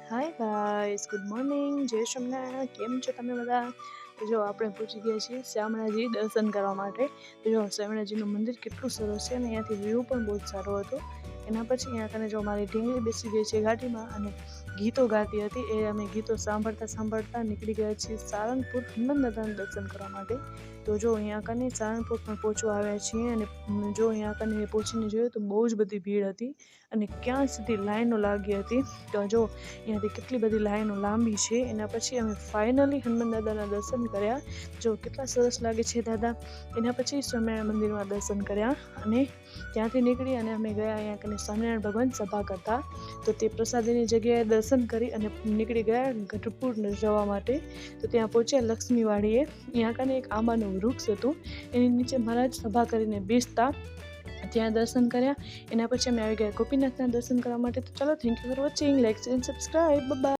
Hi guys, good morning, જય સોમનાથ. કેમ છો તમે બધા? તો જો આપણે પહોંચી ગયા છીએ શામળાજી દર્શન કરવા માટે. તો જો શામળાજીનું મંદિર કેટલું સરસ છે અને અહીંયાથી વ્યૂ પણ બહુ જ સારો હતો. એના પછી અહીંયા કને જો મારી ઢીંગલી બેસી ગઈ છે ગાડીમાં અને ગીતો ગાતી હતી. એ અમે ગીતો સાંભળતા સાંભળતા નીકળી ગયા છીએ સારંગપુર હનુમાન દાદાના દર્શન કરવા માટે. તો જો અહીંયા કને સારંગપુર પણ પહોંચવા આવ્યા છીએ અને જો અહીંયા કને પહોંચીને જોયું તો બહુ જ બધી ભીડ હતી અને ક્યાં સુધી લાઈનો લાગી હતી. તો જો અહીંયાથી કેટલી બધી લાઈનો લાંબી છે. એના પછી અમે ફાઇનલી હનુમાન દાદાના દર્શન કર્યા. જો કેટલા સરસ લાગે છે દાદા. એના પછી સ્વામિનારાયણ મંદિરમાં દર્શન કર્યા અને ત્યાંથી નીકળી અને અમે ગયા અહીંયા કને સ્વામિનારાયણ ભગવાન સભા કરતા. તો તે પ્રસાદીની જગ્યાએ દર્શન કરી અને નીકળી ગયા ગઢપુર જવા માટે. તો ત્યાં પહોંચ્યા લક્ષ્મીવાડીએ. અહીંયા કને એક આંબાનું વૃક્ષ હતું, એની નીચે મહારાજ સભા કરીને બેસતા. ત્યાં દર્શન કર્યા. એના પછી અમે આવી ગયા ગોપીનાથના દર્શન કરવા માટે. તો ચાલો, thank you for watching, like and subscribe, by.